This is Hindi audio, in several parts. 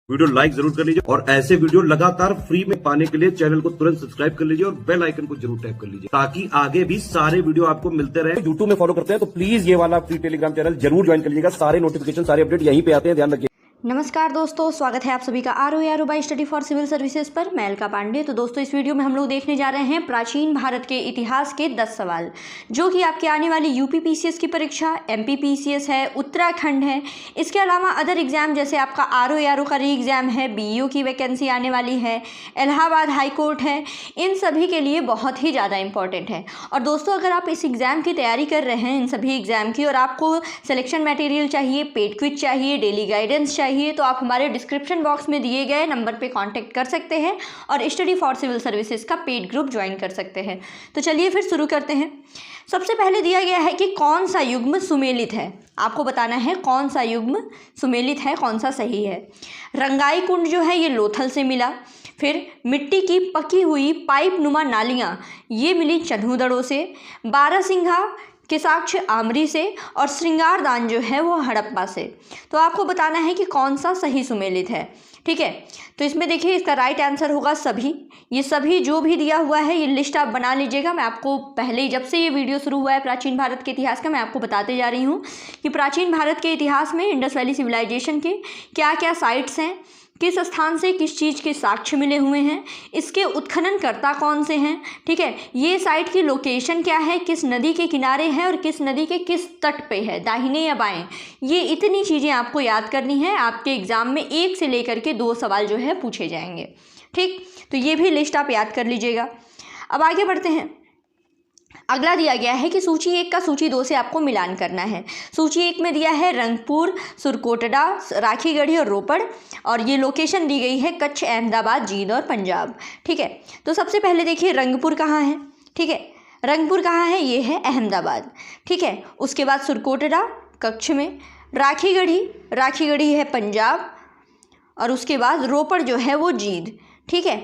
वीडियो लाइक जरूर कर लीजिए और ऐसे वीडियो लगातार फ्री में पाने के लिए चैनल को तुरंत सब्सक्राइब कर लीजिए और बेल आइकन को जरूर टैप कर लीजिए ताकि आगे भी सारे वीडियो आपको मिलते रहे। यूट्यूब में फॉलो करते हैं तो प्लीज ये वाला फ्री टेलीग्राम चैनल जरूर ज्वाइन कर लीजिएगा। सारे नोटिफिकेशन सारे अपडेट यहीं पे आते हैं, ध्यान रखिए। नमस्कार दोस्तों, स्वागत है आप सभी का आर बाई स्टडी फॉर सिविल सर्विसेज पर। मैं अलका पांडे। तो दोस्तों, इस वीडियो में हम लोग देखने जा रहे हैं प्राचीन भारत के इतिहास के 10 सवाल, जो कि आपके आने वाली यूपी पीसीएस की परीक्षा, एमपी पीसीएस है, उत्तराखंड है, इसके अलावा अदर एग्जाम जैसे आपका आर का री एग्जाम है, बीईओ की वैकेंसी आने वाली है, इलाहाबाद हाई कोर्ट है, इन सभी के लिए बहुत ही ज़्यादा इंपॉर्टेंट है। और दोस्तों, अगर आप इस एग्ज़ाम की तैयारी कर रहे हैं, इन सभी एग्ज़ाम की, और आपको सिलेक्शन मटेरियल चाहिए, पेड क्विज चाहिए, डेली गाइडेंस चाहिए, तो आप हमारे डिस्क्रिप्शन बॉक्स में दिए गए नंबर पे कांटेक्ट कर सकते हैं और स्टडी फॉर सिविल सर्विसेज का पेड ग्रुप ज्वाइन कर सकते हैं। तो चलिए फिर शुरू करते हैं। सबसे पहले दिया गया है कि कौन सा युग्म सुमेलित है। आपको बताना है कौन सा युग्म सुमेलित है, कौन सा सही है। रंगाई कुंड जो है ये लोथल से मिला। फिर मिट्टी की पकी हुई पाइप नुमा नालियाँ ये मिली चन्हूदड़ों से। बारहसिंघा के साक्ष्य आमरी से और श्रृंगारदान जो है वो हड़प्पा से। तो आपको बताना है कि कौन सा सही सुमेलित है। ठीक है, तो इसमें देखिए इसका राइट आंसर होगा सभी। ये सभी जो भी दिया हुआ है ये लिस्ट आप बना लीजिएगा। मैं आपको पहले ही, जब से ये वीडियो शुरू हुआ है प्राचीन भारत के इतिहास का, मैं आपको बताते जा रही हूँ कि प्राचीन भारत के इतिहास में इंडस वैली सिविलाइजेशन के क्या क्या साइट्स हैं, किस स्थान से किस चीज़ के साक्ष्य मिले हुए हैं, इसके उत्खननकर्ता कौन से हैं। ठीक है, ये साइट की लोकेशन क्या है, किस नदी के किनारे है और किस नदी के किस तट पे है, दाहिने या बाएं, ये इतनी चीज़ें आपको याद करनी है। आपके एग्जाम में 1 से लेकर के 2 सवाल जो है पूछे जाएंगे। ठीक, तो ये भी लिस्ट आप याद कर लीजिएगा। अब आगे बढ़ते हैं। अगला दिया गया है कि सूची 1 का सूची 2 से आपको मिलान करना है। सूची 1 में दिया है रंगपुर, सुरकोटड़ा, राखीगढ़ी और रोपड़, और ये लोकेशन दी गई है कच्छ, अहमदाबाद, जींद और पंजाब। ठीक है, तो सबसे पहले देखिए रंगपुर कहाँ है। ठीक है, रंगपुर कहाँ है, ये है अहमदाबाद। ठीक है, उसके बाद सुरकोटड़ा कच्छ में, राखीगढ़ी है पंजाब, और उसके बाद रोपड़ जो है वो जींद। ठीक है,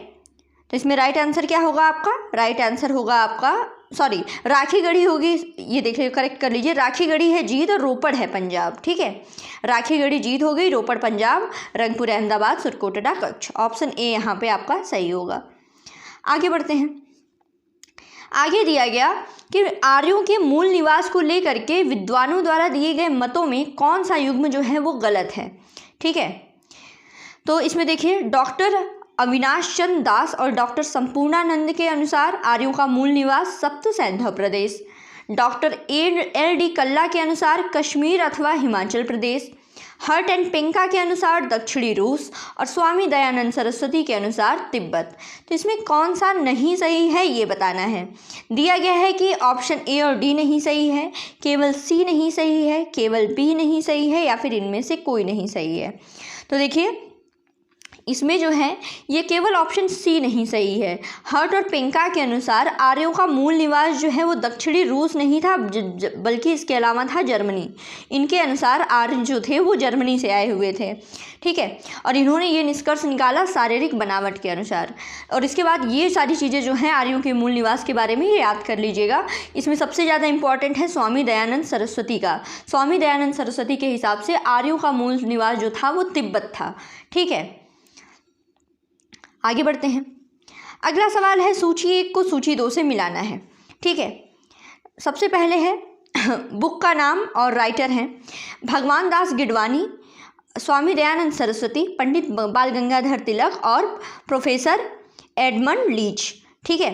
तो इसमें राइट आंसर क्या होगा आपका, राइट आंसर होगा आपका, सॉरी, राखीगढ़ी होगी, ये देखिए करेक्ट कर लीजिए। राखीगढ़ी है जींद और रोपड़ है पंजाब। ठीक है, राखीगढ़ी जींद हो गई, रोपड़ पंजाब, रंगपुर अहमदाबाद, सुरकोटड़ा कच्छ। ऑप्शन ए यहाँ पे आपका सही होगा। आगे बढ़ते हैं। आगे दिया गया कि आर्यों के मूल निवास को लेकर के विद्वानों द्वारा दिए गए मतों में कौन सा युग्म जो है वो गलत है। ठीक है, तो इसमें देखिए डॉक्टर अविनाश चंद्र दास और डॉक्टर संपूर्णानंद के अनुसार आर्यों का मूल निवास सप्त सैंधव प्रदेश। डॉक्टर एल डी कल्ला के अनुसार कश्मीर अथवा हिमाचल प्रदेश। हर्ट एंड पेंका के अनुसार दक्षिणी रूस, और स्वामी दयानंद सरस्वती के अनुसार तिब्बत। तो इसमें कौन सा नहीं सही है ये बताना है। दिया गया है कि ऑप्शन ए और डी नहीं सही है, केवल सी नहीं सही है, केवल बी नहीं सही है, या फिर इनमें से कोई नहीं सही है। तो देखिए इसमें जो है ये केवल ऑप्शन सी नहीं सही है। हर्ट और पेंका के अनुसार आर्यों का मूल निवास जो है वो दक्षिणी रूस नहीं था, बल्कि इसके अलावा था जर्मनी। इनके अनुसार आर्य जो थे वो जर्मनी से आए हुए थे। ठीक है, और इन्होंने ये निष्कर्ष निकाला शारीरिक बनावट के अनुसार। और इसके बाद ये सारी चीज़ें जो हैं आर्यों के मूल निवास के बारे में ये याद कर लीजिएगा। इसमें सबसे ज़्यादा इंपॉर्टेंट है स्वामी दयानंद सरस्वती का। स्वामी दयानंद सरस्वती के हिसाब से आर्यों का मूल निवास जो था वो तिब्बत था। ठीक है, आगे बढ़ते हैं। अगला सवाल है सूची 1 को सूची 2 से मिलाना है। ठीक है, सबसे पहले है बुक का नाम और राइटर हैं भगवान दास गिडवानी, स्वामी दयानंद सरस्वती, पंडित बाल गंगाधर तिलक और प्रोफेसर एडमंड लीच। ठीक है,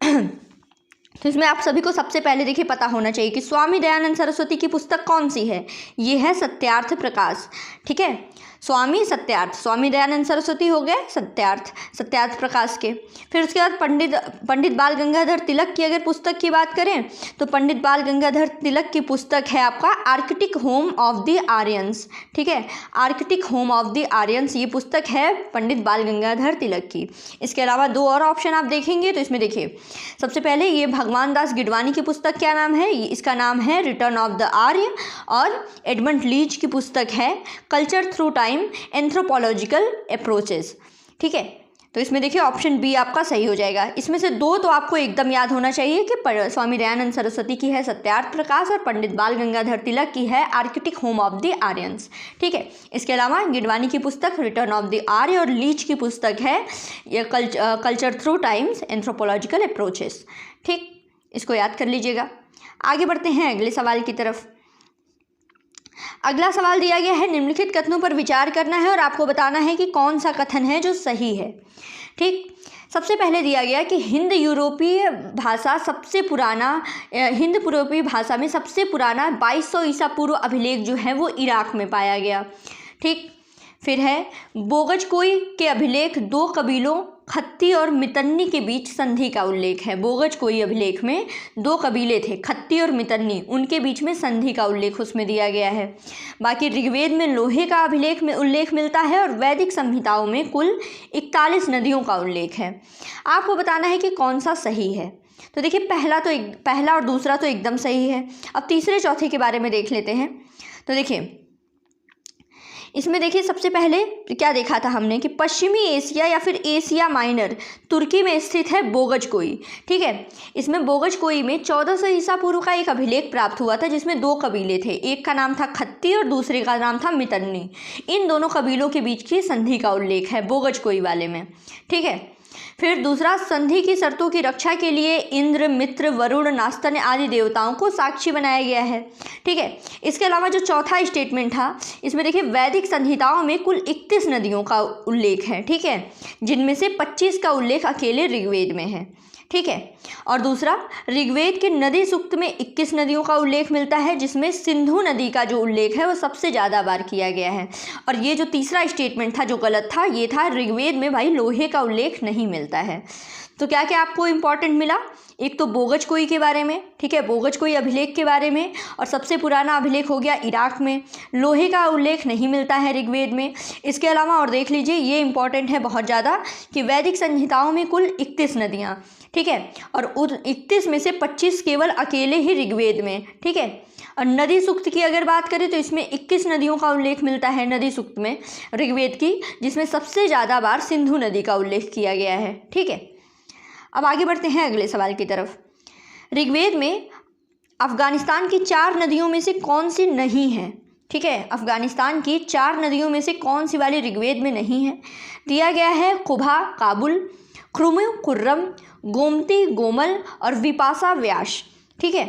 तो इसमें आप सभी को सबसे पहले देखिए पता होना चाहिए कि स्वामी दयानंद सरस्वती की पुस्तक कौन सी है। ये है सत्यार्थ प्रकाश। ठीक है, स्वामी दयानंद सरस्वती हो गए सत्यार्थ प्रकाश के। फिर उसके बाद पंडित बाल गंगाधर तिलक की अगर पुस्तक की बात करें तो पंडित बाल गंगाधर तिलक की पुस्तक है आपका Arctic home of the Aryans. ठीक है, Arctic home of the Aryans ये पुस्तक है पंडित बाल गंगाधर तिलक की। इसके अलावा 2 और ऑप्शन आप देखेंगे तो इसमें देखिए सबसे पहले ये भगवान दास गिडवानी की पुस्तक क्या नाम है, इसका नाम है रिटर्न ऑफ द आर्य, और एडमंड लीच की पुस्तक है culture through time anthropological approaches. ठीक है, तो इसमें देखिए ऑप्शन बी आपका सही हो जाएगा। इसमें से दो तो आपको एकदम याद होना चाहिए कि स्वामी दयानंद सरस्वती की है सत्यार्थ प्रकाश और पंडित बाल गंगाधर तिलक की है Arctic home of the Aryans. ठीक है, इसके अलावा गिडवानी की पुस्तक रिटर्न ऑफ द आर्य और लीच की पुस्तक है ये culture through times anthropological approaches. ठीक, इसको याद कर लीजिएगा। आगे बढ़ते हैं अगले सवाल की तरफ। अगला सवाल दिया गया है निम्नलिखित कथनों पर विचार करना है और आपको बताना है कि कौन सा कथन है जो सही है। ठीक, सबसे पहले दिया गया कि हिंद यूरोपीय भाषा में सबसे पुराना 2200 ईसा पूर्व अभिलेख जो है वो इराक में पाया गया। ठीक, फिर है बोगजकोई के अभिलेख दो कबीलों खत्ती और मितन्नी के बीच संधि का उल्लेख है। बोगजकोई अभिलेख में दो कबीले थे, खत्ती और मितन्नी, उनके बीच में संधि का उल्लेख उसमें दिया गया है। बाकी ऋग्वेद में लोहे का अभिलेख में उल्लेख मिलता है और वैदिक संहिताओं में कुल 41 नदियों का उल्लेख है। आपको बताना है कि कौन सा सही है। तो देखिए पहला और दूसरा तो एकदम सही है। अब तीसरे चौथे के बारे में देख लेते हैं। तो देखिए इसमें देखिए सबसे पहले क्या देखा था हमने कि पश्चिमी एशिया या फिर एशिया माइनर तुर्की में स्थित है बोगजकोई। ठीक है, इसमें बोगजकोई में 1400 ईसा पूर्व का एक अभिलेख प्राप्त हुआ था जिसमें दो कबीले थे, एक का नाम था खत्ती और दूसरे का नाम था मितन्नी। इन दोनों कबीलों के बीच की संधि का उल्लेख है बोगजकोई वाले में। ठीक है, फिर दूसरा, संधि की शर्तों की रक्षा के लिए इंद्र, मित्र, वरुण, नास्तन आदि देवताओं को साक्षी बनाया गया है। ठीक है, इसके अलावा जो चौथा स्टेटमेंट था इसमें देखिए वैदिक संहिताओं में कुल 31 नदियों का उल्लेख है। ठीक है, जिनमें से 25 का उल्लेख अकेले ऋग्वेद में है। ठीक है, और दूसरा, ऋग्वेद के नदी सूक्त में 21 नदियों का उल्लेख मिलता है जिसमें सिंधु नदी का जो उल्लेख है वो सबसे ज़्यादा बार किया गया है। और ये जो तीसरा स्टेटमेंट था जो गलत था, ये था ऋग्वेद में भाई लोहे का उल्लेख नहीं मिलता है। तो क्या क्या आपको इम्पॉर्टेंट मिला? एक तो बोगजकोई के बारे में, ठीक है, बोगजकोई अभिलेख के बारे में, और सबसे पुराना अभिलेख हो गया इराक में, लोहे का उल्लेख नहीं मिलता है ऋग्वेद में। इसके अलावा और देख लीजिए ये इंपॉर्टेंट है बहुत ज़्यादा कि वैदिक संहिताओं में कुल 31 नदियाँ, ठीक है, और उन 31 में से 25 केवल अकेले ही ऋग्वेद में। ठीक है, और नदी सूक्त की अगर बात करें तो इसमें 21 नदियों का उल्लेख मिलता है नदी सूक्त में ऋग्वेद की, जिसमें सबसे ज़्यादा बार सिंधु नदी का उल्लेख किया गया है। ठीक है, अब आगे बढ़ते हैं अगले सवाल की तरफ। ऋग्वेद में अफगानिस्तान की 4 नदियों में से कौन सी नहीं है? ठीक है, अफगानिस्तान की 4 नदियों में से कौन सी वाली ऋग्वेद में नहीं है? दिया गया है कुभा काबुल, ख्रुमु खुर्रम, गोमती गोमल और विपाशा व्यास। ठीक है,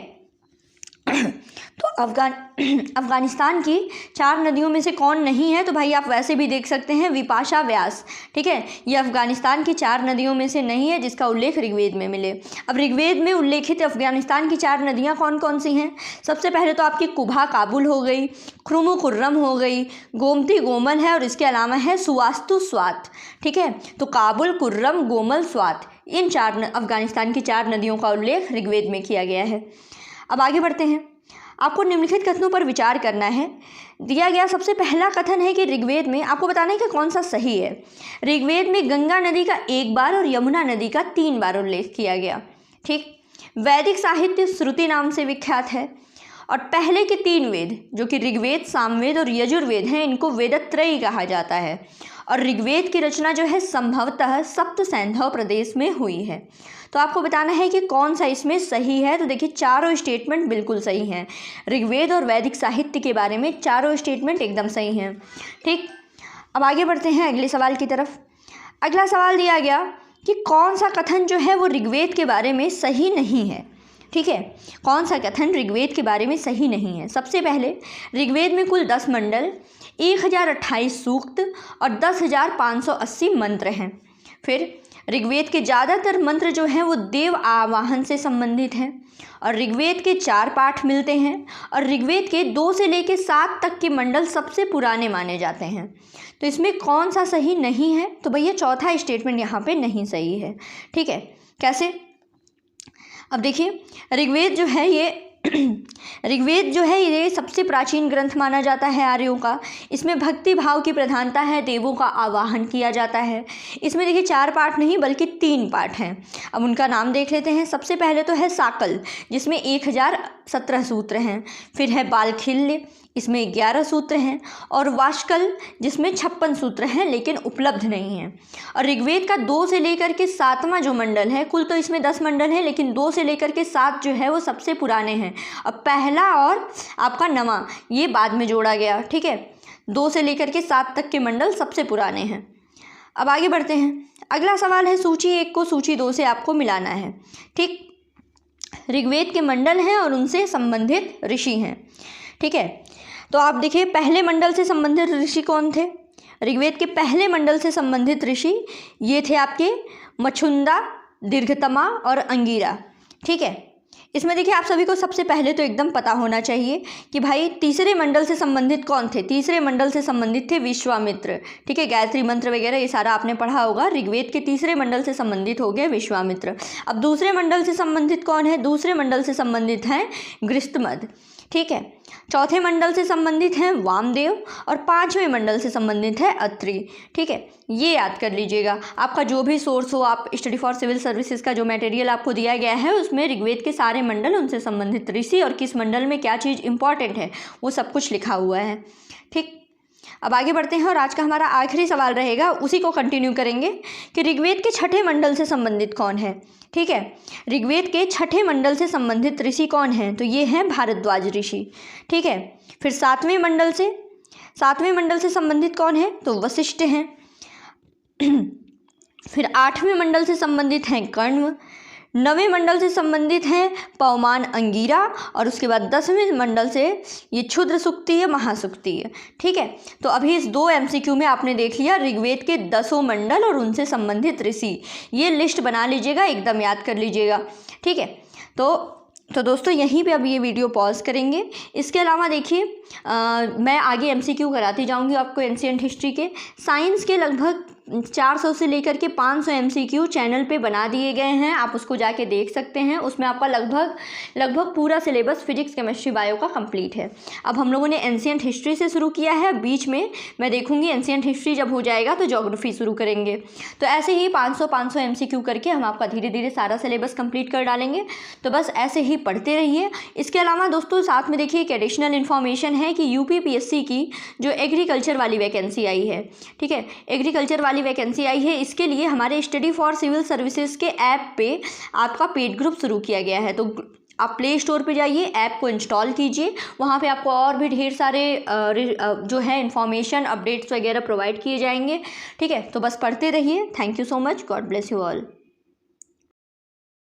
तो अफगानिस्तान की 4 नदियों में से कौन नहीं है? तो भाई आप वैसे भी देख सकते हैं विपाशा व्यास। ठीक है, ये अफगानिस्तान की 4 नदियों में से नहीं है जिसका उल्लेख ऋग्वेद में मिले। अब ऋग्वेद में उल्लेखित अफगानिस्तान की 4 नदियां कौन कौन सी हैं? सबसे पहले तो आपकी कुभा काबुल हो गई, ख्रुमु खुर्रम हो गई, गोमती गोमल है और इसके अलावा है सुवास्तु स्वात। ठीक है, तो काबुल, कुर्रम, गोमल, स्वात, इन 4 अफगानिस्तान की 4 नदियों का उल्लेख ऋग्वेद में किया गया है। अब आगे बढ़ते हैं। आपको निम्नलिखित कथनों पर विचार करना है। दिया गया सबसे पहला कथन है कि ऋग्वेद में, आपको बताना है कि कौन सा सही है। ऋग्वेद में गंगा नदी का 1 बार और यमुना नदी का 3 बार उल्लेख किया गया। ठीक, वैदिक साहित्य श्रुति नाम से विख्यात है और पहले के 3 वेद जो कि ऋग्वेद, सामवेद और यजुर्वेद हैं, इनको वेदत्रयी कहा जाता है। और ऋग्वेद की रचना जो है संभवतः सप्त सैंधव प्रदेश में हुई है। तो आपको बताना है कि कौन सा इसमें सही है। तो देखिए चारों स्टेटमेंट बिल्कुल सही हैं। ऋग्वेद और वैदिक साहित्य के बारे में चारों स्टेटमेंट एकदम सही हैं। ठीक, अब आगे बढ़ते हैं अगले सवाल की तरफ। अगला सवाल दिया गया कि कौन सा कथन जो है वो ऋग्वेद के बारे में सही नहीं है। ठीक है, कौन सा कथन ऋग्वेद के बारे में सही नहीं है? सबसे पहले ऋग्वेद में कुल 10 मंडल, 1028 सूक्त और 10,580 मंत्र हैं। फिर ऋग्वेद के ज़्यादातर मंत्र जो हैं वो देव आवाहन से संबंधित हैं और ऋग्वेद के 4 पाठ मिलते हैं और ऋग्वेद के 2 से लेकर 7 तक के मंडल सबसे पुराने माने जाते हैं। तो इसमें कौन सा सही नहीं है? तो भैया चौथा स्टेटमेंट यहाँ पे नहीं सही है। ठीक है, कैसे? अब देखिए ऋग्वेद जो है ये सबसे प्राचीन ग्रंथ माना जाता है आर्यों का। इसमें भक्ति भाव की प्रधानता है, देवों का आवाहन किया जाता है। इसमें देखिए 4 पाठ नहीं बल्कि 3 पाठ हैं। अब उनका नाम देख लेते हैं। सबसे पहले तो है साकल जिसमें 1017 सूत्र हैं। फिर है बालखिल्य, इसमें 11 सूत्र हैं, और वाष्कल जिसमें 56 सूत्र हैं लेकिन उपलब्ध नहीं हैं। और ऋग्वेद का 2 से लेकर के 7वां जो मंडल है, कुल तो इसमें 10 मंडल हैं लेकिन 2 से लेकर के 7 जो है वो सबसे पुराने हैं। अब पहला और आपका 9वां ये बाद में जोड़ा गया, ठीक है। 2 से लेकर के 7 तक के मंडल सबसे पुराने हैं। अब आगे बढ़ते हैं। अगला सवाल है, सूची 1 को सूची 2 से आपको मिलाना है, ठीक। ऋग्वेद के मंडल हैं और उनसे संबंधित ऋषि हैं, ठीक है। तो आप देखिए पहले मंडल से संबंधित ऋषि कौन थे। ऋग्वेद के पहले मंडल से संबंधित ऋषि ये थे आपके मछुंदा, दीर्घतमा और अंगिरा, ठीक है। इसमें देखिए आप सभी को सबसे पहले तो एकदम पता होना चाहिए कि भाई तीसरे मंडल से संबंधित कौन थे। तीसरे मंडल से संबंधित थे विश्वामित्र, ठीक है। गायत्री मंत्र वगैरह ये सारा आपने पढ़ा होगा। ऋग्वेद के तीसरे मंडल से संबंधित हो गए विश्वामित्र। अब दूसरे मंडल से संबंधित कौन है। दूसरे मंडल से संबंधित हैं गृहस्थमद, ठीक है। चौथे मंडल से संबंधित हैं वामदेव और 5वें मंडल से संबंधित है अत्रि, ठीक है। ये याद कर लीजिएगा। आपका जो भी सोर्स हो, आप स्टडी फॉर सिविल सर्विसेज का जो मटेरियल आपको दिया गया है उसमें ऋग्वेद के सारे मंडल, उनसे संबंधित ऋषि और किस मंडल में क्या चीज़ इंपॉर्टेंट है वो सब कुछ लिखा हुआ है, ठीक। अब आगे बढ़ते हैं और आज का हमारा आखिरी सवाल रहेगा, उसी को कंटिन्यू करेंगे कि ऋग्वेद के 6ठे मंडल से संबंधित कौन है, ठीक है। ऋग्वेद के 6ठे मंडल से संबंधित ऋषि कौन हैं, तो ये हैं भारद्वाज ऋषि, ठीक है। फिर 7वें मंडल से संबंधित कौन है, तो वशिष्ठ हैं। फिर 8वें मंडल से संबंधित हैं कण्व। 9वें मंडल से संबंधित हैं पवमान, अंगिरा, और उसके बाद 10वें मंडल से ये क्षुद्र सुक्ति है, महासुक्ति है, ठीक है। तो अभी इस 2 MCQ में आपने देख लिया ऋग्वेद के 10 मंडल और उनसे संबंधित ऋषि। ये लिस्ट बना लीजिएगा, एकदम याद कर लीजिएगा, ठीक है। तो दोस्तों यहीं पे अब ये वीडियो पॉज करेंगे। इसके अलावा देखिए मैं आगे MCQ कराती जाऊंगी आपको एंशिएंट हिस्ट्री के। साइंस के लगभग 400 से लेकर के 500 MCQ चैनल पे बना दिए गए हैं, आप उसको जाके देख सकते हैं। उसमें आपका लगभग पूरा सिलेबस फिजिक्स, केमिस्ट्री, बायो का कंप्लीट है। अब हम लोगों ने एंशिएंट हिस्ट्री से शुरू किया है, बीच में मैं देखूंगी एंशिएंट हिस्ट्री जब हो जाएगा तो ज्योग्राफी शुरू करेंगे। तो ऐसे ही 500 MCQ करके हम आपका धीरे धीरे सारा सिलेबस कंप्लीट कर डालेंगे। तो बस ऐसे ही पढ़ते रहिए। इसके अलावा दोस्तों साथ में देखिए एक एडिशनल इन्फॉर्मेशन है कि UPPSC की जो एग्रीकल्चर वाली वैकेंसी आई है, ठीक है। एग्रीकल्चर वाली वैकेंसी आई है, इसके लिए हमारे स्टडी फॉर सिविल सर्विसेज के ऐप पे आपका पेड ग्रुप शुरू किया गया है। तो आप प्ले स्टोर पे जाइए, ऐप को इंस्टॉल कीजिए, वहाँ पे आपको और भी ढेर सारे जो है इन्फॉर्मेशन, अपडेट्स वगैरह प्रोवाइड किए जाएंगे, ठीक है। तो बस पढ़ते रहिए। Thank you so much, God bless you all.